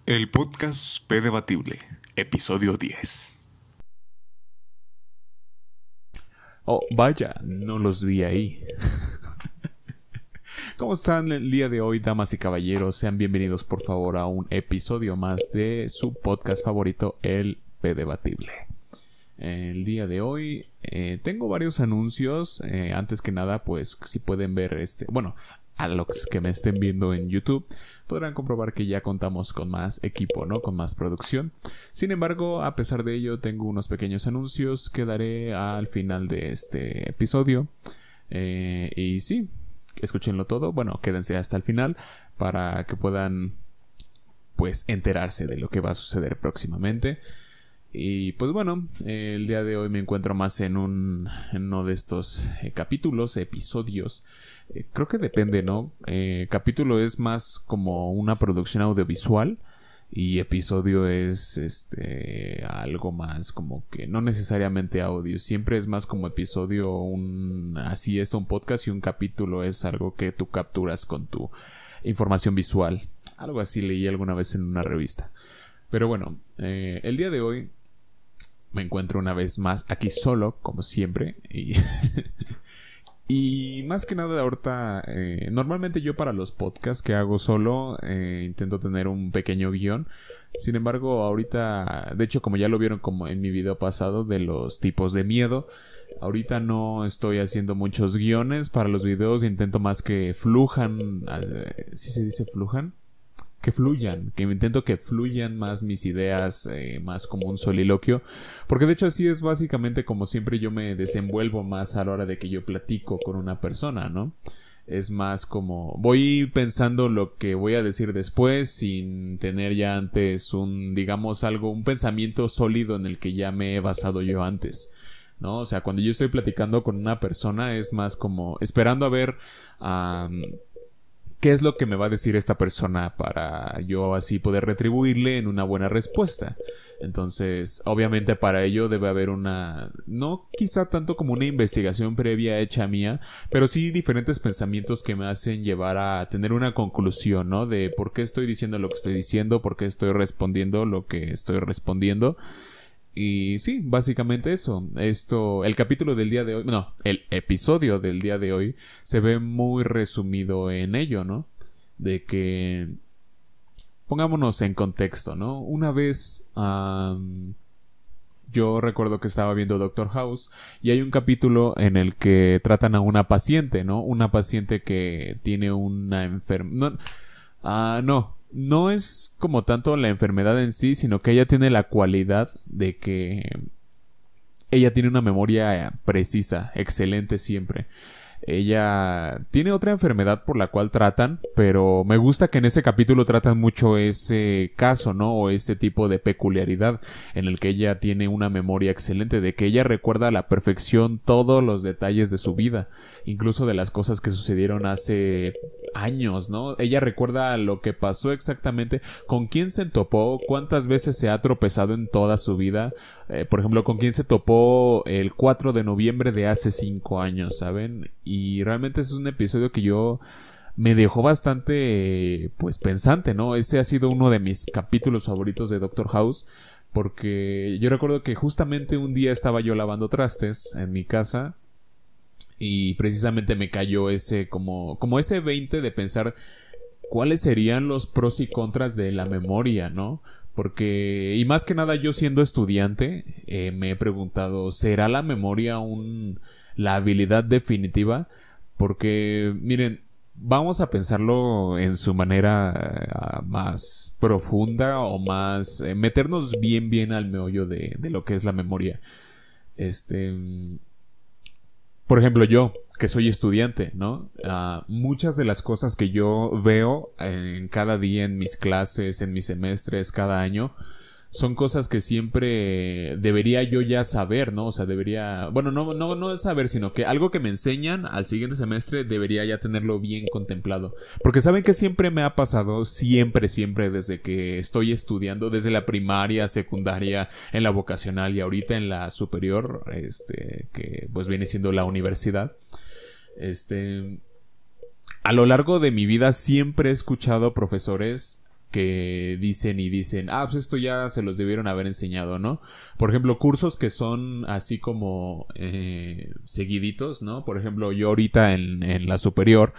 El podcast P Debatible, episodio 10. Oh, vaya, no los vi ahí. ¿Cómo están el día de hoy, damas y caballeros? Sean bienvenidos, por favor, a un episodio más de su podcast favorito, el P Debatible. El día de hoy tengo varios anuncios. Antes que nada, pues, si pueden ver a los que me estén viendo en YouTube, podrán comprobar que ya contamos con más equipo, ¿no? Con más producción. Sin embargo, a pesar de ello, tengo unos pequeños anuncios que daré al final de este episodio. Y sí, escúchenlo todo. Bueno, quédense hasta el final para que puedan, pues, enterarse de lo que va a suceder próximamente. Y pues bueno, el día de hoy me encuentro más en uno de estos episodios. Creo que depende, ¿no? Capítulo es más como una producción audiovisual y episodio es algo más como que no necesariamente audio. Siempre es más como episodio un podcast, y un capítulo es algo que tú capturas con tu información visual. Algo así leí alguna vez en una revista. Pero bueno, el día de hoy me encuentro una vez más aquí solo, como siempre, y más que nada ahorita, normalmente yo para los podcasts que hago solo, intento tener un pequeño guión. Sin embargo, ahorita, de hecho, como ya lo vieron como en mi video pasado de los tipos de miedo, ahorita no estoy haciendo muchos guiones para los videos, intento más que fluyan, ¿sí se dice flujan? Que intento que fluyan más mis ideas, más como un soliloquio, porque de hecho así es básicamente como siempre yo me desenvuelvo más a la hora de que yo platico con una persona, ¿no? Es más como voy pensando lo que voy a decir después sin tener ya antes un pensamiento sólido en el que ya me he basado yo antes, ¿no? O sea, cuando yo estoy platicando con una persona es más como esperando a ver ¿qué es lo que me va a decir esta persona para yo así poder retribuirle en una buena respuesta? Entonces, obviamente para ello debe haber no quizá tanto como una investigación previa hecha mía, pero sí diferentes pensamientos que me hacen llevar a tener una conclusión, ¿no? De por qué estoy diciendo lo que estoy diciendo, por qué estoy respondiendo lo que estoy respondiendo. Y sí, básicamente eso. El capítulo del día de hoy, el episodio del día de hoy se ve muy resumido en ello, ¿no? De que pongámonos en contexto, ¿no? Una vez yo recuerdo que estaba viendo Doctor House y hay un capítulo en el que tratan a una paciente, ¿no? Una paciente que tiene una enfermedad. No es como tanto la enfermedad en sí, sino que ella tiene la cualidad de que ella tiene una memoria precisa, excelente siempre. Ella tiene otra enfermedad por la cual tratan, pero me gusta que en ese capítulo tratan mucho ese caso, ¿no? O ese tipo de peculiaridad en el que ella tiene una memoria excelente, de que ella recuerda a la perfección todos los detalles de su vida, incluso de las cosas que sucedieron hace años, ¿no? Ella recuerda lo que pasó exactamente, con quién se topó, cuántas veces se ha tropezado en toda su vida, por ejemplo, con quién se topó el 4 de noviembre de hace 5 años, ¿saben? Y realmente es un episodio que me dejó bastante, pues, pensante, ¿no? Ese ha sido uno de mis capítulos favoritos de Doctor House, porque yo recuerdo que justamente un día estaba yo lavando trastes en mi casa y precisamente me cayó ese como ese 20 de pensar cuáles serían los pros y contras de la memoria, ¿no? Porque, y más que nada yo siendo estudiante, me he preguntado, ¿será la memoria la habilidad definitiva? Porque, miren, vamos a pensarlo en su manera más profunda o más, meternos bien al meollo de lo que es la memoria. Por ejemplo, yo, que soy estudiante, ¿no? Muchas de las cosas que yo veo en cada día en mis clases, en mis semestres, cada año, son cosas que siempre debería yo ya saber, ¿no? O sea, no saber, sino que algo que me enseñan al siguiente semestre debería ya tenerlo bien contemplado. Porque saben que siempre me ha pasado, siempre, desde que estoy estudiando, desde la primaria, secundaria, en la vocacional y ahorita en la superior, que pues viene siendo la universidad. A lo largo de mi vida siempre he escuchado profesores que dicen, pues esto ya se los debieron haber enseñado, ¿no? Por ejemplo, cursos que son así como seguiditos, ¿no? Por ejemplo, yo ahorita en la superior,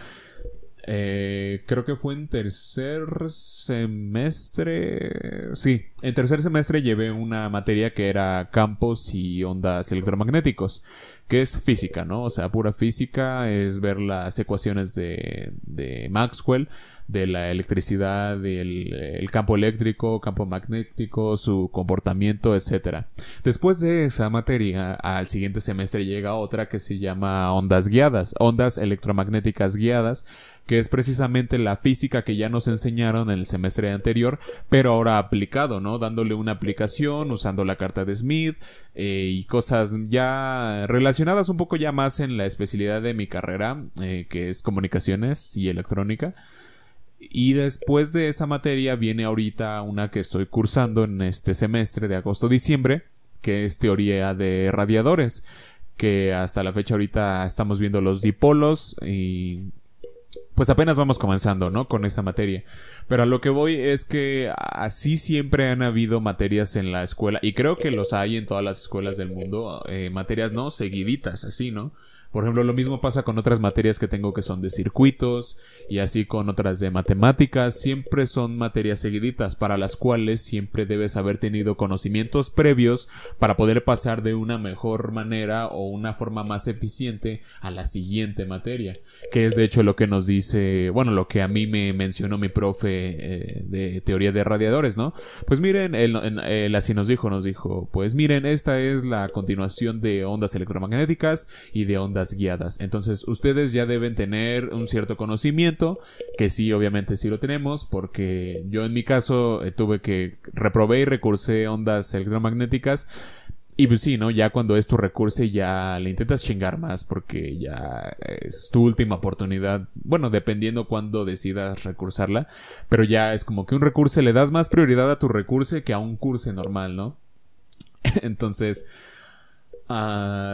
creo que fue en tercer semestre. Sí, en tercer semestre llevé una materia que era campos y ondas electromagnéticos, que es física, ¿no? O sea, pura física, es ver las ecuaciones de Maxwell, de la electricidad, del campo eléctrico, campo magnético, su comportamiento, etcétera. Después de esa materia, al siguiente semestre llega otra que se llama ondas guiadas, ondas electromagnéticas guiadas, que es precisamente la física que ya nos enseñaron en el semestre anterior, pero ahora aplicado, ¿no? Dándole una aplicación, usando la carta de Smith, y cosas ya relacionadas un poco ya más en la especialidad de mi carrera, que es comunicaciones y electrónica. Y después de esa materia viene ahorita una que estoy cursando en este semestre de agosto-diciembre, que es teoría de radiadores, que hasta la fecha ahorita estamos viendo los dipolos y pues apenas vamos comenzando, ¿no? Con esa materia. Pero a lo que voy es que así siempre han habido materias en la escuela, y creo que los hay en todas las escuelas del mundo, materias no seguiditas, así, ¿no? Por ejemplo, lo mismo pasa con otras materias que tengo que son de circuitos, y así con otras de matemáticas. Siempre son materias seguiditas para las cuales siempre debes haber tenido conocimientos previos para poder pasar de una mejor manera o una forma más eficiente a la siguiente materia, que es de hecho lo que nos dice, bueno, lo que a mí me mencionó mi profe de teoría de radiadores, ¿no? Pues miren, él así nos dijo, pues miren, esta es la continuación de ondas electromagnéticas y de ondas guiadas. Entonces ustedes ya deben tener un cierto conocimiento, que sí, obviamente sí lo tenemos, porque yo en mi caso tuve que reprobé y recursé ondas electromagnéticas. Y pues sí, ¿no? Ya cuando es tu recurso ya le intentas chingar más, porque ya es tu última oportunidad. Bueno, dependiendo cuando decidas recursarla, pero ya es como que un recurso le das más prioridad a tu recurso que a un curso normal, ¿no? Entonces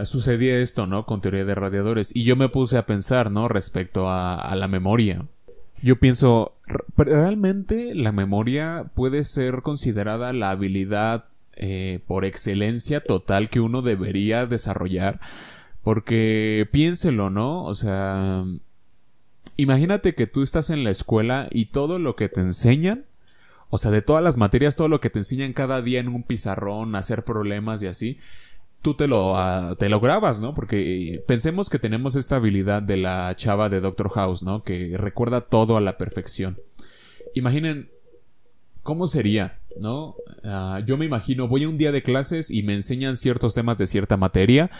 sucedía esto, ¿no? Con teoría de radiadores. Y yo me puse a pensar, ¿no? Respecto a la memoria. Yo pienso, ¿realmente la memoria puede ser considerada la habilidad por excelencia total que uno debería desarrollar? Porque piénselo, ¿no? O sea, imagínate que tú estás en la escuela y todo lo que te enseñan, o sea, de todas las materias, todo lo que te enseñan cada día en un pizarrón, hacer problemas y así, tú te lo grabas, ¿no? Porque pensemos que tenemos esta habilidad de la chava de Doctor House, ¿no? Que recuerda todo a la perfección. Imaginen cómo sería, ¿no? Yo me imagino, voy a un día de clases y me enseñan ciertos temas de cierta materia,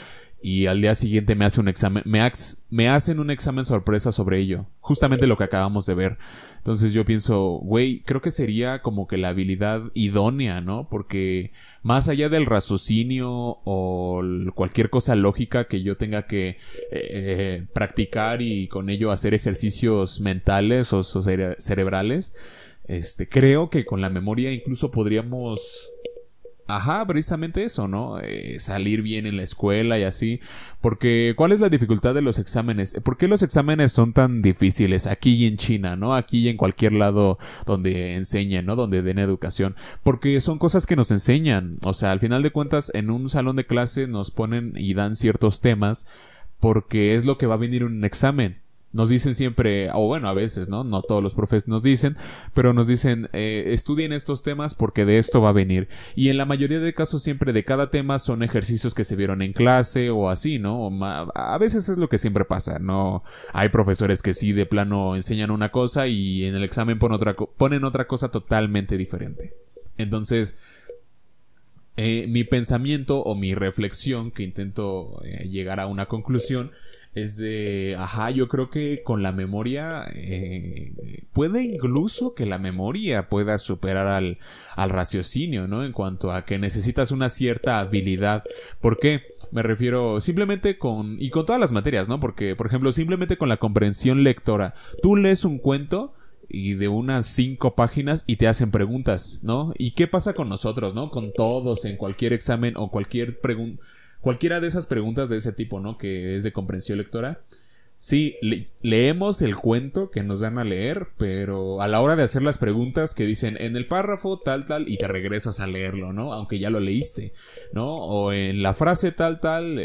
y al día siguiente me hacen un examen sorpresa sobre ello, justamente lo que acabamos de ver. Entonces yo pienso, güey, creo que sería como que la habilidad idónea, ¿no? Porque más allá del raciocinio o cualquier cosa lógica que yo tenga que practicar y con ello hacer ejercicios mentales o cerebrales, creo que con la memoria incluso podríamos, precisamente eso, ¿no? Salir bien en la escuela y así. Porque, ¿cuál es la dificultad de los exámenes? ¿Por qué los exámenes son tan difíciles aquí y en China, ¿no? Aquí y en cualquier lado donde enseñen, ¿no? Donde den educación. Porque son cosas que nos enseñan. O sea, al final de cuentas, en un salón de clase nos ponen y dan ciertos temas porque es lo que va a venir en un examen. Nos dicen siempre, o bueno, a veces, ¿no? No todos los profes nos dicen, pero nos dicen, estudien estos temas porque de esto va a venir. Y en la mayoría de casos siempre de cada tema son ejercicios que se vieron en clase o así, ¿no? A veces es lo que siempre pasa, ¿no? Hay profesores que sí de plano enseñan una cosa y en el examen ponen otra cosa totalmente diferente. Entonces, mi pensamiento o mi reflexión, que intento llegar a una conclusión, es de, yo creo que con la memoria, puede incluso que la memoria pueda superar al raciocinio, ¿no? En cuanto a que necesitas una cierta habilidad. ¿Por qué? Me refiero simplemente con todas las materias, ¿no? Porque, por ejemplo, simplemente con la comprensión lectora. Tú lees un cuento y de unas 5 páginas y te hacen preguntas, ¿no? ¿Y qué pasa con nosotros, no? Con todos en cualquier examen o cualquiera de esas preguntas de ese tipo, ¿no? Que es de comprensión lectora. Sí, leemos el cuento que nos dan a leer, pero a la hora de hacer las preguntas que dicen en el párrafo tal, tal, y te regresas a leerlo, ¿no? Aunque ya lo leíste, ¿no? O en la frase tal, tal,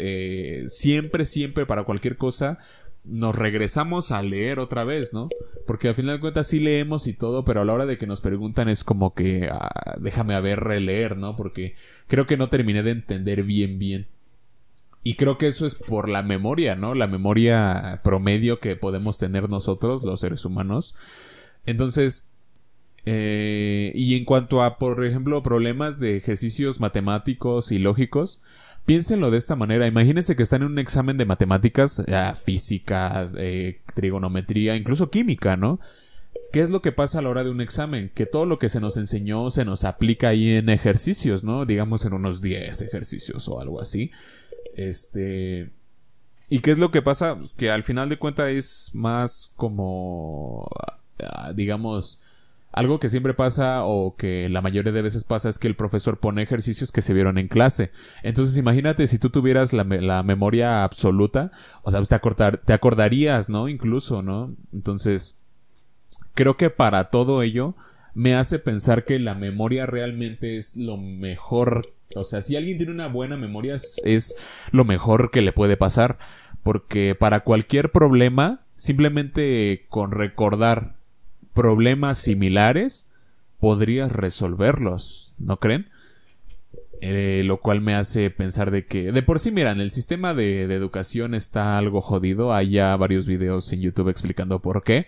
siempre, siempre para cualquier cosa nos regresamos a leer otra vez, ¿no? Porque al final de cuentas sí leemos y todo, pero a la hora de que nos preguntan es como que déjame a ver releer, ¿no? Porque creo que no terminé de entender bien. Y creo que eso es por la memoria, ¿no? La memoria promedio que podemos tener nosotros, los seres humanos. Entonces, y en cuanto a, por ejemplo, problemas de ejercicios matemáticos y lógicos, piénsenlo de esta manera. Imagínense que están en un examen de matemáticas, física, trigonometría, incluso química, ¿no? ¿Qué es lo que pasa a la hora de un examen? Que todo lo que se nos enseñó se nos aplica ahí en ejercicios, ¿no? Digamos en unos 10 ejercicios o algo así. ¿Y qué es lo que pasa? Pues que al final de cuentas es más como, digamos, algo que siempre pasa o que la mayoría de veces pasa es que el profesor pone ejercicios que se vieron en clase. Entonces imagínate si tú tuvieras la memoria absoluta, o sea, pues te acordarías, ¿no? Incluso, ¿no? Entonces, creo que para todo ello me hace pensar que la memoria realmente es lo mejor. O sea, si alguien tiene una buena memoria es lo mejor que le puede pasar. Porque para cualquier problema, simplemente con recordar problemas similares, podrías resolverlos, ¿no creen? Lo cual me hace pensar de que, de por sí, miran, el sistema de educación está algo jodido. Hay ya varios videos en YouTube explicando por qué.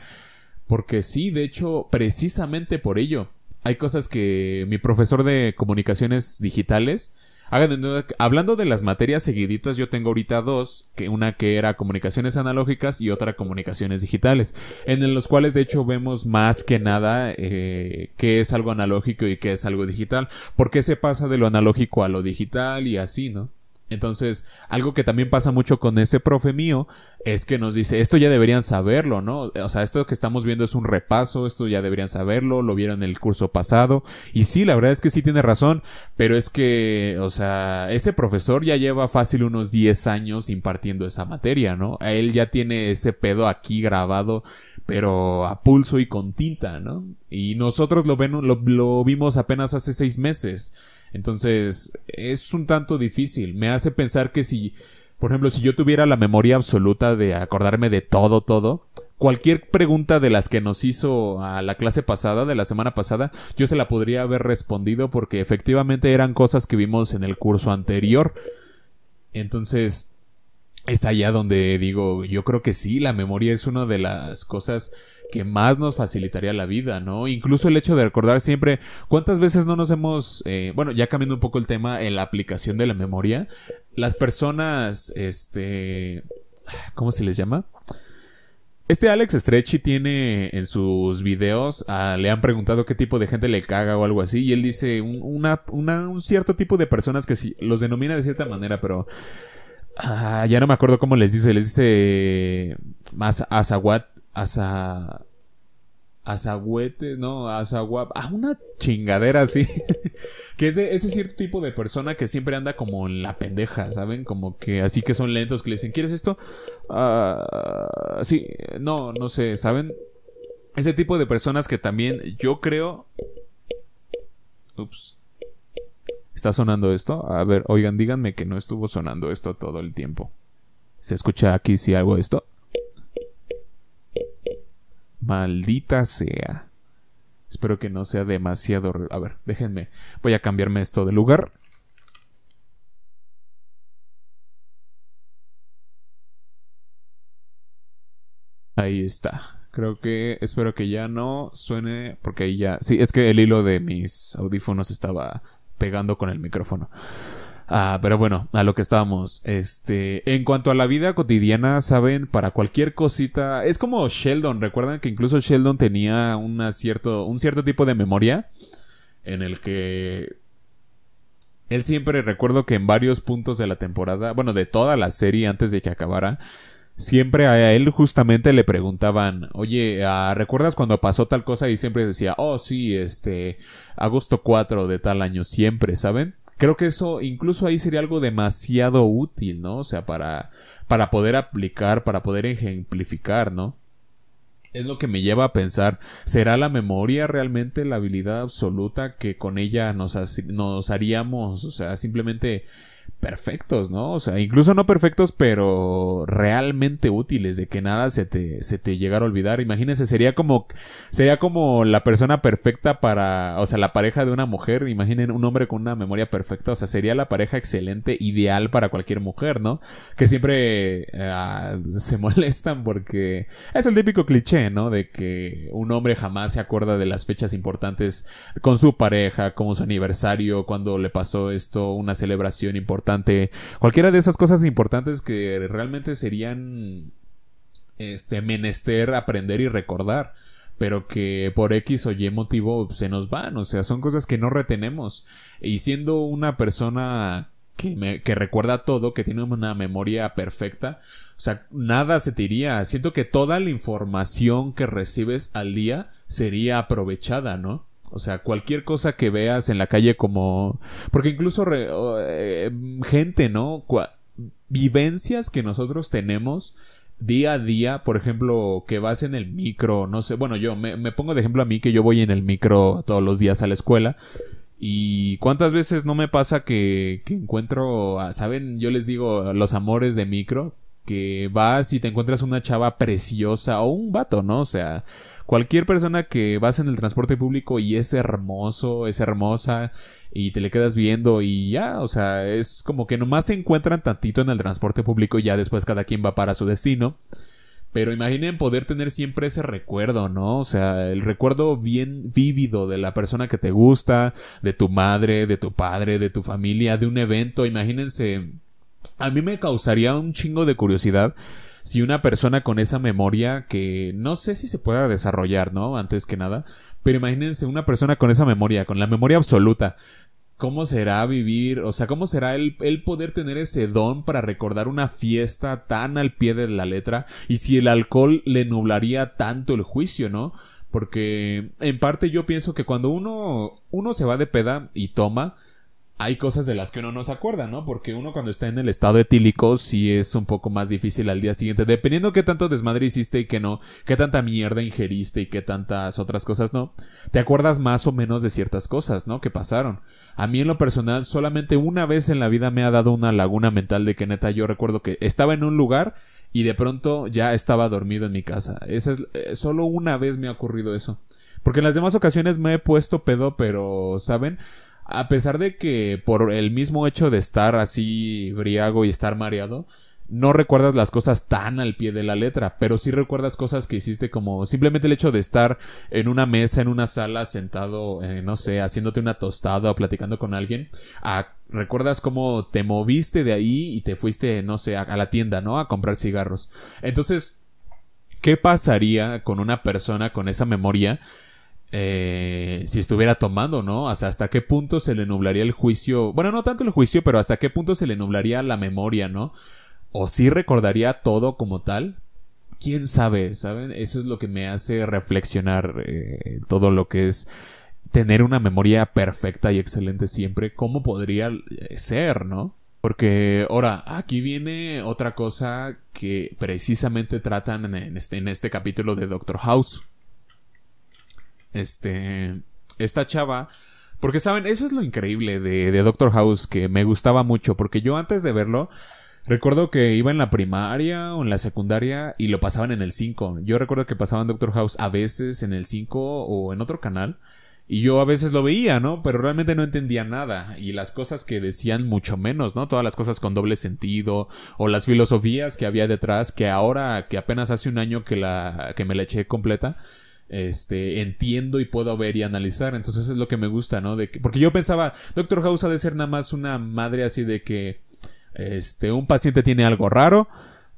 Porque sí, de hecho, precisamente por ello. Hay cosas que mi profesor de comunicaciones digitales, hablando de las materias seguiditas, yo tengo ahorita dos, que una que era comunicaciones analógicas y otra comunicaciones digitales, en los cuales de hecho vemos más que nada qué es algo analógico y qué es algo digital, por qué se pasa de lo analógico a lo digital y así, ¿no? Entonces, algo que también pasa mucho con ese profe mío es que nos dice, esto ya deberían saberlo, ¿no? O sea, esto que estamos viendo es un repaso, esto ya deberían saberlo, lo vieron en el curso pasado. Y sí, la verdad es que sí tiene razón, pero es que, o sea, ese profesor ya lleva fácil unos 10 años impartiendo esa materia, ¿no? Él ya tiene ese pedo aquí grabado, pero a pulso y con tinta, ¿no? Y nosotros lo vimos apenas hace 6 meses. Entonces es un tanto difícil. Me hace pensar que si, por ejemplo, si yo tuviera la memoria absoluta de acordarme de todo, cualquier pregunta de las que nos hizo a la clase pasada, de la semana pasada, yo se la podría haber respondido porque efectivamente eran cosas que vimos en el curso anterior. Entonces es allá donde digo, yo creo que sí, la memoria es una de las cosas que más nos facilitaría la vida, ¿no? Incluso el hecho de recordar siempre, ¿cuántas veces no nos hemos, bueno, ya cambiando un poco el tema, en la aplicación de la memoria, las personas, ¿cómo se les llama? Alex Stretchy tiene en sus videos, le han preguntado qué tipo de gente le caga o algo así, y él dice un cierto tipo de personas que sí, los denomina de cierta manera, pero ya no me acuerdo cómo les dice más azahuete, no, azahuap, una chingadera así, que es de ese cierto tipo de persona que siempre anda como en la pendeja, ¿saben? Como que así que son lentos, que le dicen, ¿quieres esto? Sí, no sé, ¿saben? Ese tipo de personas que también yo creo... Ups. ¿Está sonando esto? A ver, oigan, díganme que no estuvo sonando esto todo el tiempo. ¿Se escucha aquí si hago esto? Maldita sea. Espero que no sea demasiado... A ver, déjenme. Voy a cambiarme esto de lugar. Ahí está. Espero que ya no suene, porque ahí ya... Sí, es que el hilo de mis audífonos estaba pegando con el micrófono. Pero bueno, a lo que estábamos. En cuanto a la vida cotidiana, saben, para cualquier cosita, es como Sheldon. ¿Recuerdan que incluso Sheldon tenía un cierto tipo de memoria? En el que él siempre, recuerdo que en varios puntos de la temporada, bueno, de toda la serie antes de que acabara, siempre a él justamente le preguntaban, oye, ¿recuerdas cuando pasó tal cosa? Y siempre decía, oh sí, agosto 4 de tal año, siempre, ¿saben? Creo que eso, incluso ahí sería algo demasiado útil, ¿no? O sea, para para poder aplicar, para poder ejemplificar, ¿no? Es lo que me lleva a pensar, ¿será la memoria realmente la habilidad absoluta que con ella nos haríamos, o sea, simplemente perfectos, ¿no? O sea, incluso no perfectos, pero realmente útiles, de que nada se te llegara a olvidar. Imagínense, sería como la persona perfecta para, o sea, la pareja de una mujer. Imaginen un hombre con una memoria perfecta, o sea, sería la pareja excelente, ideal para cualquier mujer, ¿no? Que siempre se molestan porque es el típico cliché, ¿no? De que un hombre jamás se acuerda de las fechas importantes con su pareja, como su aniversario, cuando le pasó esto, una celebración importante. Cualquiera de esas cosas importantes que realmente serían menester aprender y recordar, pero que por X o Y motivo se nos van, o sea, son cosas que no retenemos. Y siendo una persona que recuerda todo, que tiene una memoria perfecta, o sea, nada se te iría. Siento que toda la información que recibes al día sería aprovechada, ¿no? O sea, cualquier cosa que veas en la calle como... Porque incluso gente, ¿no? Vivencias que nosotros tenemos día a día, por ejemplo, que vas en el micro, no sé, bueno, yo me pongo de ejemplo a mí, que yo voy en el micro todos los días a la escuela. Y cuántas veces no me pasa que encuentro, ¿saben? Yo les digo los amores de micro, que vas y te encuentras una chava preciosa o un vato, ¿no? O sea, cualquier persona que vas en el transporte público y es hermoso, es hermosa y te le quedas viendo y ya, o sea, es como que nomás se encuentran tantito en el transporte público y ya después cada quien va para su destino. Pero imaginen poder tener siempre ese recuerdo, ¿no? O sea, el recuerdo bien vívido de la persona que te gusta, de tu madre, de tu padre, de tu familia, de un evento. Imagínense, a mí me causaría un chingo de curiosidad si una persona con esa memoria, que no sé si se pueda desarrollar, ¿no? Antes que nada, pero imagínense una persona con esa memoria, con la memoria absoluta. ¿Cómo será vivir? O sea, ¿cómo será el poder tener ese don para recordar una fiesta tan al pie de la letra? Y si el alcohol le nublaría tanto el juicio, ¿no? Porque en parte yo pienso que cuando uno se va de peda y toma, hay cosas de las que uno no se acuerda, ¿no? Porque uno cuando está en el estado etílico sí es un poco más difícil al día siguiente, dependiendo qué tanto desmadre hiciste y qué no, qué tanta mierda ingeriste y qué tantas otras cosas no, te acuerdas más o menos de ciertas cosas, ¿no? Que pasaron. A mí en lo personal solamente una vez en la vida me ha dado una laguna mental de que neta yo recuerdo que estaba en un lugar y de pronto ya estaba dormido en mi casa. Solo una vez me ha ocurrido eso. Porque en las demás ocasiones me he puesto pedo, pero, ¿saben? A pesar de que por el mismo hecho de estar así briago y estar mareado, no recuerdas las cosas tan al pie de la letra, pero sí recuerdas cosas que hiciste, como simplemente el hecho de estar en una mesa, en una sala, sentado, no sé, haciéndote una tostada o platicando con alguien. Recuerdas cómo te moviste de ahí y te fuiste, no sé, a la tienda, ¿no? A comprar cigarros. Entonces, ¿qué pasaría con una persona con esa memoria? Si estuviera tomando, ¿no? O sea, hasta qué punto se le nublaría el juicio. Bueno, no tanto el juicio, pero hasta qué punto se le nublaría la memoria, ¿no? O sí recordaría todo como tal. ¿Quién sabe? ¿Saben? Eso es lo que me hace reflexionar, todo lo que es tener una memoria perfecta y excelente siempre. ¿Cómo podría ser, no? Porque ahora, aquí viene otra cosa que precisamente tratan en este capítulo de Doctor House. Esta chava, porque saben, eso es lo increíble de Doctor House, que me gustaba mucho, porque yo antes de verlo recuerdo que iba en la primaria o en la secundaria y lo pasaban en el 5. Yo recuerdo que pasaban Doctor House a veces en el 5 o en otro canal y yo a veces lo veía, ¿no? Pero realmente no entendía nada y las cosas que decían mucho menos, ¿no? Todas las cosas con doble sentido o las filosofías que había detrás, que ahora, que apenas hace un año que me la eché completa, entiendo y puedo ver y analizar. Entonces es lo que me gusta, ¿no? Porque yo pensaba, Doctor House ha de ser nada más una madre así de que un paciente tiene algo raro,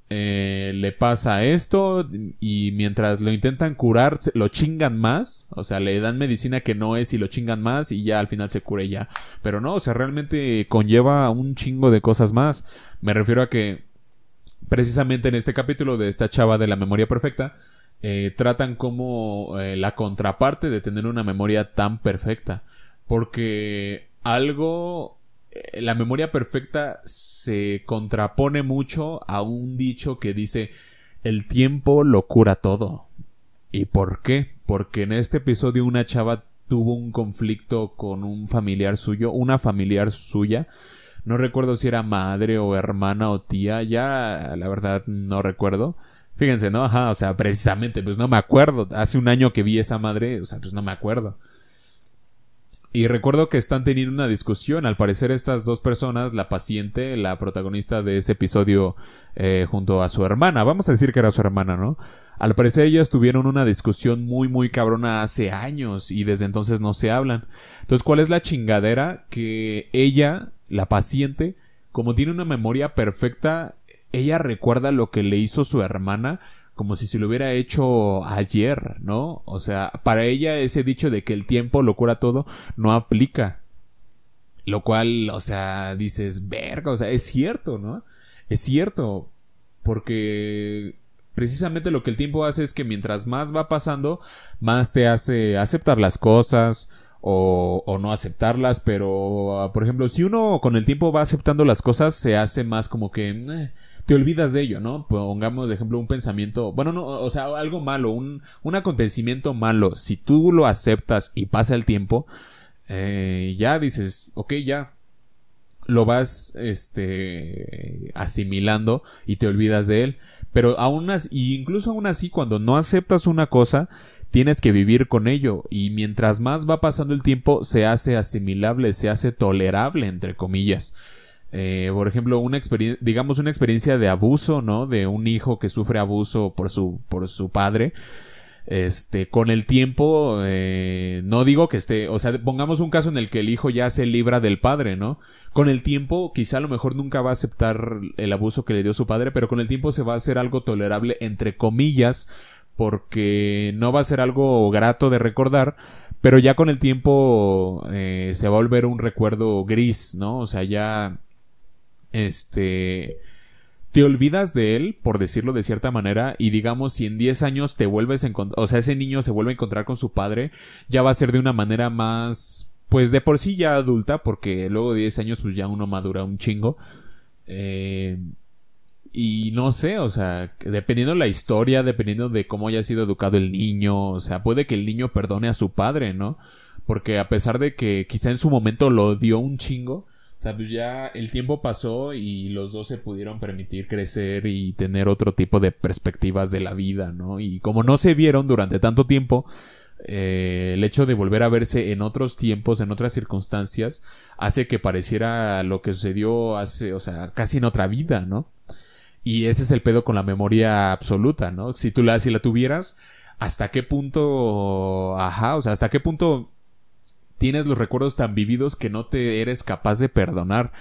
le pasa esto y mientras lo intentan curar lo chingan más, o sea, le dan medicina que no es y lo chingan más y ya al final se cura y ya. Pero no, o sea, realmente conlleva un chingo de cosas más. Me refiero a que precisamente en este capítulo de esta chava de la memoria perfecta, tratan como la contraparte de tener una memoria tan perfecta, porque algo la memoria perfecta se contrapone mucho a un dicho que dice: el tiempo lo cura todo. ¿Y por qué? Porque en este episodio una chava tuvo un conflicto con un familiar suyo, una familiar suya. No recuerdo si era madre o hermana o tía, ya la verdad no recuerdo. Fíjense, ¿no? Ajá, o sea, precisamente, pues no me acuerdo. Hace un año que vi esa madre, o sea, pues no me acuerdo. Y recuerdo que están teniendo una discusión. Al parecer estas dos personas, la paciente, la protagonista de ese episodio, junto a su hermana, vamos a decir que era su hermana, ¿no? Al parecer ellas tuvieron una discusión muy muy cabrona hace años y desde entonces no se hablan. Entonces, ¿cuál es la chingadera? Que ella, la paciente, como tiene una memoria perfecta, ella recuerda lo que le hizo su hermana como si se lo hubiera hecho ayer, ¿no? O sea, para ella ese dicho de que el tiempo lo cura todo no aplica. Lo cual, o sea, dices, verga, o sea, es cierto, ¿no? Es cierto, porque precisamente lo que el tiempo hace es que mientras más va pasando, más te hace aceptar las cosas o no aceptarlas, pero por ejemplo, si uno con el tiempo va aceptando las cosas, se hace más como que te olvidas de ello, ¿no? Pongamos de ejemplo un pensamiento, bueno, no, o sea, algo malo, un acontecimiento malo, si tú lo aceptas y pasa el tiempo, ya dices, ok, ya lo vas asimilando y te olvidas de él. Pero incluso aún así, cuando no aceptas una cosa, tienes que vivir con ello. Y mientras más va pasando el tiempo, se hace asimilable, se hace tolerable, entre comillas. Por ejemplo, una experiencia de abuso, ¿no? De un hijo que sufre abuso por su padre. Con el tiempo, no digo que o sea, pongamos un caso en el que el hijo ya se libra del padre, ¿no? Con el tiempo, quizá a lo mejor nunca va a aceptar el abuso que le dio su padre, pero con el tiempo se va a hacer algo tolerable, entre comillas, porque no va a ser algo grato de recordar, pero ya con el tiempo, se va a volver un recuerdo gris, ¿no? O sea, ya, te olvidas de él, por decirlo de cierta manera, y digamos, si en 10 años te vuelves a encontrar, o sea, ese niño se vuelve a encontrar con su padre, ya va a ser de una manera más, pues de por sí ya adulta, porque luego de 10 años pues ya uno madura un chingo. Y no sé, o sea, dependiendo de la historia, dependiendo de cómo haya sido educado el niño, o sea, puede que el niño perdone a su padre, ¿no? Porque a pesar de que quizá en su momento lo odió un chingo, o sea, pues ya el tiempo pasó y los dos se pudieron permitir crecer y tener otro tipo de perspectivas de la vida, ¿no? Y como no se vieron durante tanto tiempo, el hecho de volver a verse en otros tiempos, en otras circunstancias, hace que pareciera lo que sucedió hace, o sea, casi en otra vida, ¿no? Y ese es el pedo con la memoria absoluta, ¿no? Si la tuvieras, ¿hasta qué punto, o sea, hasta qué punto tienes los recuerdos tan vividos que no te eres capaz de perdonar?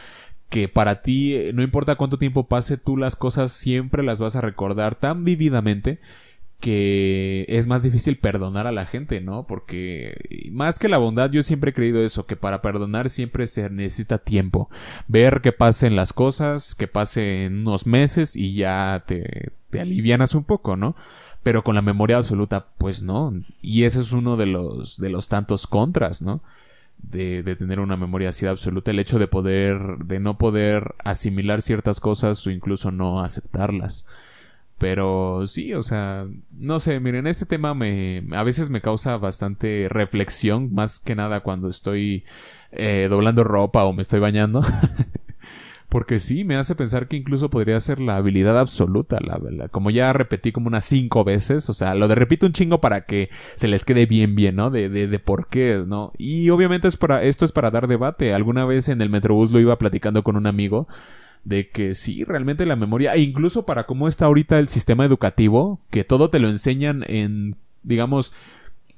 Que para ti, no importa cuánto tiempo pase, tú las cosas siempre las vas a recordar tan vívidamente que es más difícil perdonar a la gente, ¿no? Porque más que la bondad, yo siempre he creído eso, que para perdonar siempre se necesita tiempo. Ver que pasen las cosas, que pasen unos meses y ya te alivianas un poco, ¿no? Pero con la memoria absoluta, pues no. Y ese es uno de los tantos contras, ¿no? De tener una memoria así de absoluta, el hecho de no poder asimilar ciertas cosas o incluso no aceptarlas. Pero sí, o sea, no sé, miren, este tema a veces me causa bastante reflexión, más que nada cuando estoy doblando ropa o me estoy bañando. Porque sí, me hace pensar que incluso podría ser la habilidad absoluta, como ya repetí como unas 5 veces, o sea, repito un chingo para que se les quede bien, ¿no? De por qué, ¿no? Y obviamente esto es para dar debate. Alguna vez en el Metrobús lo iba platicando con un amigo, de que sí, realmente la memoria, e incluso para cómo está ahorita el sistema educativo, que todo te lo enseñan digamos,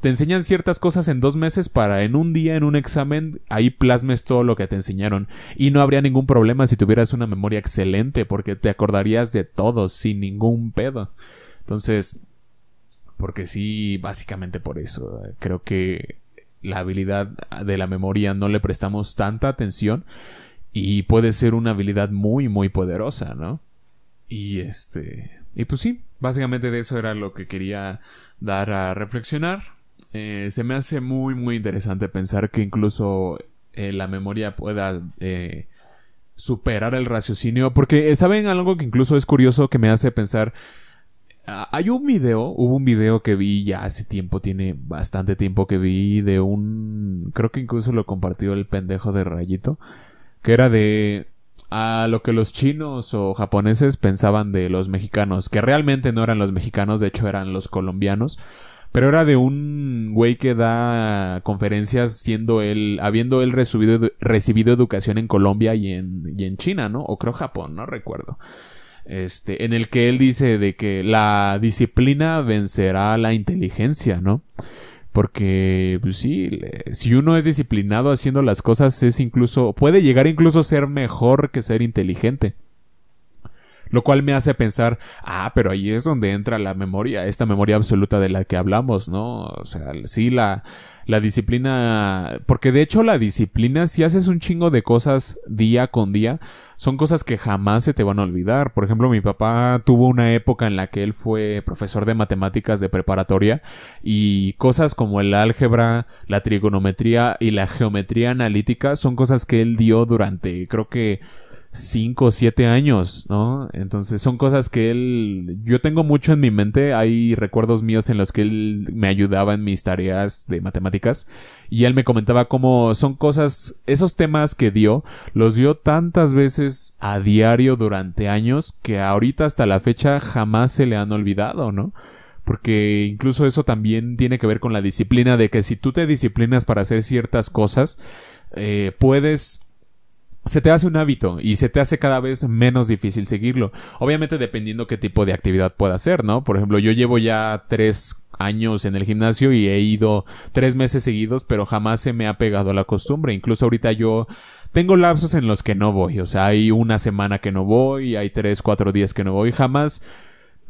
te enseñan ciertas cosas en 2 meses para en un día, en un examen, ahí plasmes todo lo que te enseñaron. Y no habría ningún problema si tuvieras una memoria excelente, porque te acordarías de todo sin ningún pedo. Entonces, porque sí, básicamente por eso, creo que la habilidad de la memoria no le prestamos tanta atención. Y puede ser una habilidad muy, muy poderosa, ¿no? Y pues sí, básicamente de eso era lo que quería dar a reflexionar. Se me hace muy, muy interesante pensar que incluso la memoria pueda superar el raciocinio. Porque, ¿saben algo que incluso es curioso que me hace pensar? Hubo un video que vi ya hace tiempo, tiene bastante tiempo que vi, de creo que incluso lo compartió el pendejo de Rayito, que era de lo que los chinos o japoneses pensaban de los mexicanos, que realmente no eran los mexicanos, de hecho eran los colombianos, pero era de un güey que da conferencias habiendo él recibido educación en Colombia y en China, ¿no? O creo Japón, no recuerdo. En el que él dice de que la disciplina vencerá la inteligencia, ¿no? Porque, pues sí, si uno es disciplinado haciendo las cosas, puede llegar incluso a ser mejor que ser inteligente. Lo cual me hace pensar, pero ahí es donde entra la memoria, esta memoria absoluta de la que hablamos, ¿no? O sea, sí, la disciplina, porque de hecho la disciplina, si haces un chingo de cosas día con día, son cosas que jamás se te van a olvidar. Por ejemplo, mi papá tuvo una época en la que él fue profesor de matemáticas de preparatoria y cosas como el álgebra, la trigonometría y la geometría analítica son cosas que él dio durante, creo que 5 o 7 años, ¿no? Entonces son cosas que yo tengo mucho en mi mente. Hay recuerdos míos en los que él me ayudaba en mis tareas de matemáticas y él me comentaba cómo son cosas, esos temas que los dio tantas veces a diario durante años que ahorita hasta la fecha jamás se le han olvidado, ¿no? Porque incluso eso también tiene que ver con la disciplina, de que si tú te disciplinas para hacer ciertas cosas, se te hace un hábito y se te hace cada vez menos difícil seguirlo. Obviamente dependiendo qué tipo de actividad pueda hacer, ¿no? Por ejemplo, yo llevo ya 3 años en el gimnasio y he ido 3 meses seguidos, pero jamás se me ha pegado la costumbre. Incluso ahorita yo tengo lapsos en los que no voy. O sea, hay una semana que no voy, hay 3, 4 días que no voy. Jamás...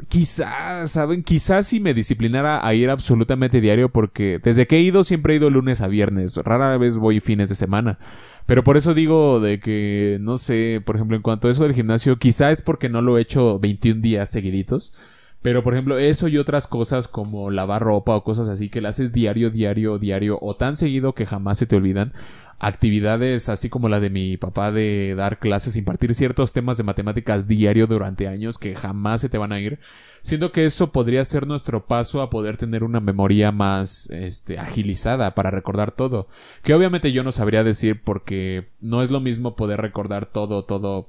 Quizás si me disciplinara a ir absolutamente diario, porque desde que he ido siempre he ido lunes a viernes, rara vez voy fines de semana, pero por eso digo de que, no sé, por ejemplo, en cuanto a eso del gimnasio, quizá es porque no lo he hecho 21 días seguiditos, pero por ejemplo eso y otras cosas como lavar ropa o cosas así que las haces diario o tan seguido que jamás se te olvidan. Actividades así como la de mi papá de dar clases, impartir ciertos temas de matemáticas diario durante años que jamás se te van a ir. Siento que eso podría ser nuestro paso a poder tener una memoria más agilizada para recordar todo. Que obviamente yo no sabría decir, porque no es lo mismo poder recordar todo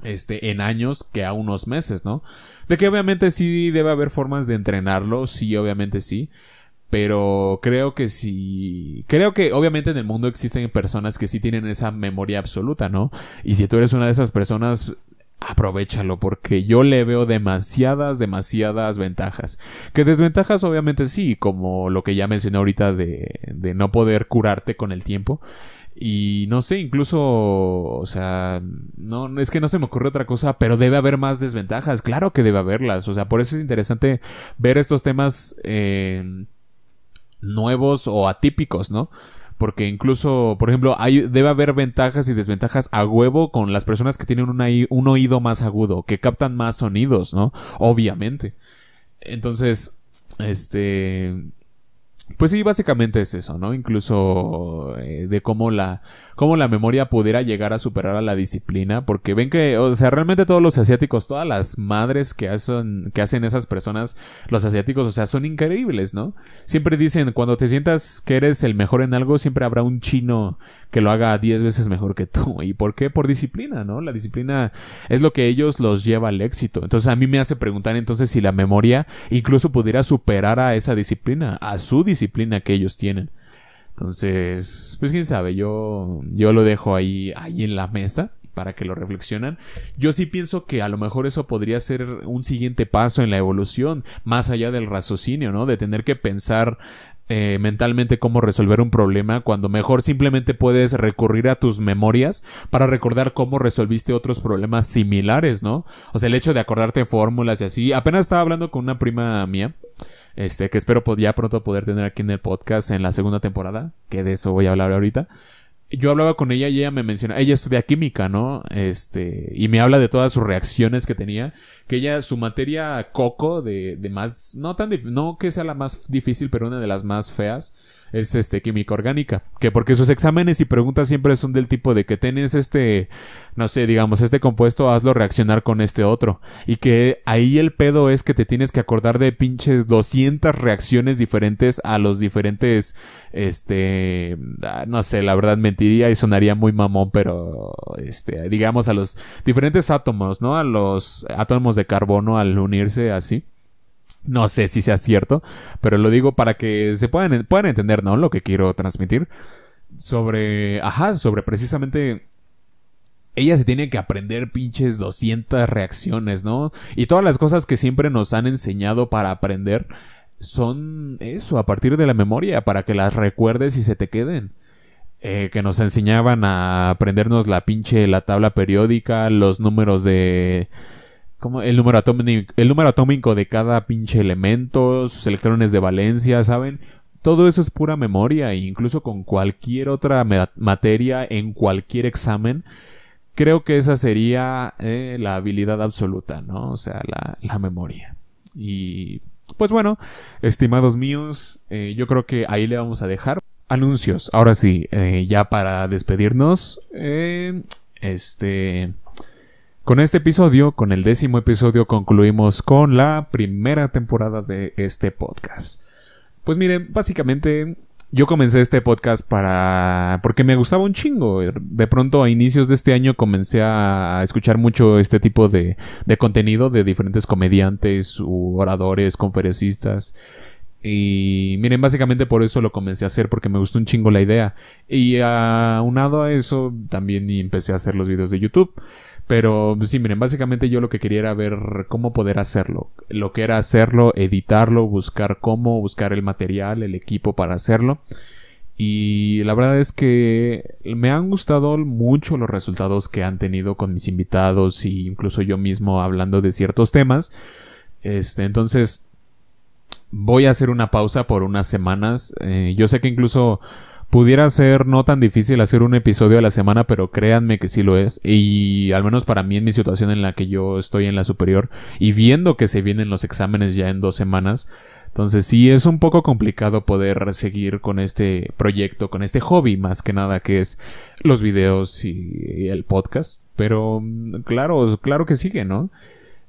en años que a unos meses, ¿no? De que obviamente sí debe haber formas de entrenarlo, sí, obviamente sí. Pero creo que obviamente en el mundo existen personas que sí tienen esa memoria absoluta, ¿no? Y si tú eres una de esas personas, aprovéchalo, porque yo le veo demasiadas ventajas. Que desventajas obviamente sí, como lo que ya mencioné ahorita de no poder curarte con el tiempo. Y no sé, incluso, o sea, no, es que no se me ocurre otra cosa, pero debe haber más desventajas, claro que debe haberlas. O sea, por eso es interesante ver estos temas nuevos o atípicos, ¿no? Porque incluso, por ejemplo, debe haber ventajas y desventajas a huevo con las personas que tienen un oído más agudo, que captan más sonidos, ¿no? Obviamente. Entonces, pues sí, básicamente es eso, ¿no? Incluso de cómo la memoria pudiera llegar a superar a la disciplina, porque ven que, o sea, realmente todos los asiáticos, todas las madres que hacen esas personas, los asiáticos, o sea, son increíbles, ¿no? Siempre dicen, cuando te sientas que eres el mejor en algo, siempre habrá un chino que lo haga 10 veces mejor que tú. ¿Y por qué? Por disciplina, ¿no? La disciplina es lo que ellos los lleva al éxito. Entonces a mí me hace preguntar entonces si la memoria incluso pudiera superar a esa disciplina, a su disciplina que ellos tienen. Entonces, pues quién sabe, yo lo dejo ahí en la mesa para que lo reflexionan. Yo sí pienso que a lo mejor eso podría ser un siguiente paso en la evolución, más allá del raciocinio, ¿no? De tener que pensar mentalmente cómo resolver un problema, cuando mejor simplemente puedes recurrir a tus memorias para recordar cómo resolviste otros problemas similares, ¿no? O sea, el hecho de acordarte fórmulas y así. Apenas estaba hablando con una prima mía, que espero ya pronto poder tener aquí en el podcast en la segunda temporada, que de eso voy a hablar ahorita. Yo hablaba con ella y ella me menciona, ella estudia química, ¿no? Y me habla de todas sus reacciones que tenía, que ella, su materia coco de más, no que sea la más difícil, pero una de las más feas, es química orgánica, que porque sus exámenes y preguntas siempre son del tipo de que tienes no sé, digamos, este compuesto, hazlo reaccionar con este otro, y que ahí el pedo es que te tienes que acordar de pinches 200 reacciones diferentes a los diferentes, no sé, la verdad mentiría y sonaría muy mamón, pero digamos a los diferentes átomos, ¿no? A los átomos de carbono al unirse así. No sé si sea cierto, pero lo digo para que se puedan entender, ¿no? Lo que quiero transmitir sobre precisamente ella se tiene que aprender pinches 200 reacciones, ¿no? Y todas las cosas que siempre nos han enseñado para aprender son eso, a partir de la memoria, para que las recuerdes y se te queden. Que nos enseñaban a aprendernos la tabla periódica, los números de... como el número atómico de cada pinche elemento, sus electrones de valencia, ¿saben? Todo eso es pura memoria, e incluso con cualquier otra materia, en cualquier examen, creo que esa sería la habilidad absoluta, ¿no? O sea, la memoria. Y pues bueno, estimados míos, yo creo que ahí le vamos a dejar. Anuncios, ahora sí, ya para despedirnos, con este episodio, con el 10º episodio, concluimos con la primera temporada de este podcast. Pues miren, básicamente yo comencé este podcast porque me gustaba un chingo. De pronto a inicios de este año comencé a escuchar mucho este tipo de contenido de diferentes comediantes, oradores, conferencistas. Y miren, básicamente por eso lo comencé a hacer, porque me gustó un chingo la idea. Y aunado a eso, también empecé a hacer los videos de YouTube. Pero sí, miren, básicamente yo lo que quería era ver cómo poder hacerlo. Lo que era hacerlo, editarlo, buscar el material, el equipo para hacerlo. Y la verdad es que me han gustado mucho los resultados que han tenido con mis invitados e incluso yo mismo hablando de ciertos temas. Entonces voy a hacer una pausa por unas semanas. Yo sé que incluso pudiera ser no tan difícil hacer un episodio a la semana, pero créanme que sí lo es. Y al menos para mí, en mi situación en la que yo estoy en la superior y viendo que se vienen los exámenes ya en 2 semanas, entonces sí es un poco complicado poder seguir con este proyecto, con este hobby más que nada, que es los videos y el podcast. Pero claro que sigue, ¿no?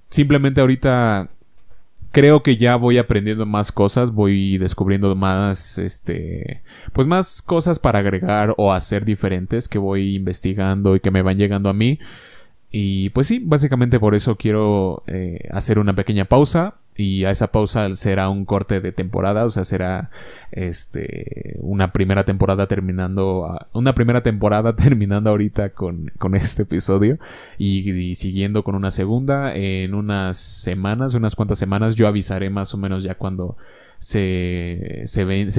Simplemente ahorita creo que ya voy aprendiendo más cosas, voy descubriendo más, pues más cosas para agregar o hacer diferentes que voy investigando y que me van llegando a mí. Y pues sí, básicamente por eso quiero hacer una pequeña pausa. Y a esa pausa será un corte de temporada, o sea, será una primera temporada terminando ahorita con este episodio y siguiendo con una segunda en unas cuantas semanas. Yo avisaré más o menos ya cuando se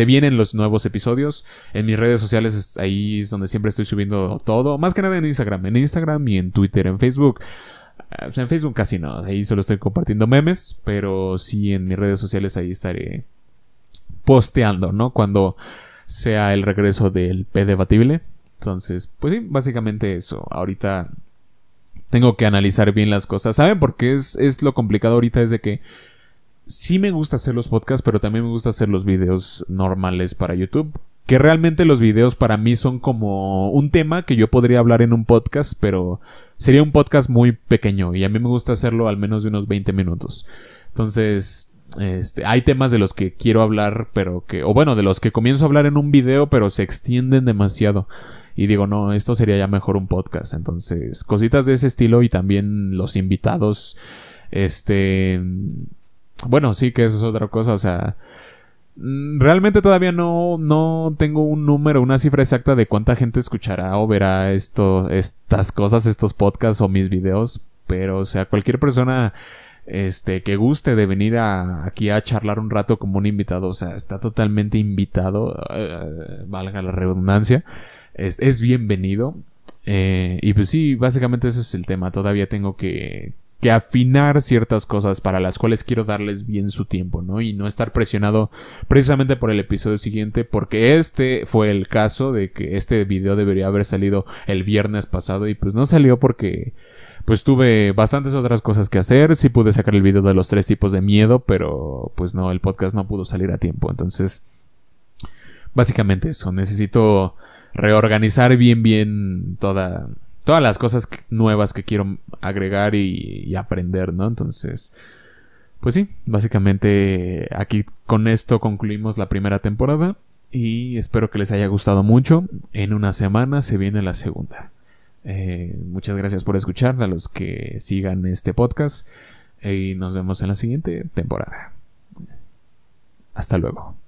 vienen los nuevos episodios. En mis redes sociales, ahí es donde siempre estoy subiendo todo, más que nada en Instagram y en Twitter, en Facebook. O sea, en Facebook casi no, ahí solo estoy compartiendo memes, pero sí en mis redes sociales ahí estaré posteando, ¿no? Cuando sea el regreso del P debatible. Entonces, pues sí, básicamente eso. Ahorita tengo que analizar bien las cosas. ¿Saben por qué es lo complicado ahorita? Es de que sí me gusta hacer los podcasts, pero también me gusta hacer los videos normales para YouTube. Que realmente los videos para mí son como un tema que yo podría hablar en un podcast, pero sería un podcast muy pequeño y a mí me gusta hacerlo al menos de unos 20 minutos. Entonces, hay temas de los que quiero hablar, de los que comienzo a hablar en un video, pero se extienden demasiado. Y digo, no, esto sería ya mejor un podcast. Entonces, cositas de ese estilo y también los invitados. Bueno, sí, que eso es otra cosa, o sea, realmente todavía no tengo un número, una cifra exacta de cuánta gente escuchará o verá estas cosas, estos podcasts o mis videos. Pero, o sea, cualquier persona que guste de venir aquí a charlar un rato como un invitado, o sea, está totalmente invitado, valga la redundancia, es bienvenido. Y pues sí, básicamente ese es el tema. Todavía tengo que afinar ciertas cosas para las cuales quiero darles bien su tiempo, ¿no? Y no estar presionado precisamente por el episodio siguiente, porque fue el caso de que este video debería haber salido el viernes pasado y pues no salió porque pues tuve bastantes otras cosas que hacer. Sí pude sacar el video de los 3 tipos de miedo, pero pues no, el podcast no pudo salir a tiempo. Entonces, básicamente eso. Necesito reorganizar bien todas las cosas nuevas que quiero agregar y aprender, ¿no? Entonces, pues sí, básicamente aquí con esto concluimos la primera temporada y espero que les haya gustado mucho. En una semana se viene la segunda. Muchas gracias por escuchar, a los que sigan este podcast, y nos vemos en la siguiente temporada. Hasta luego.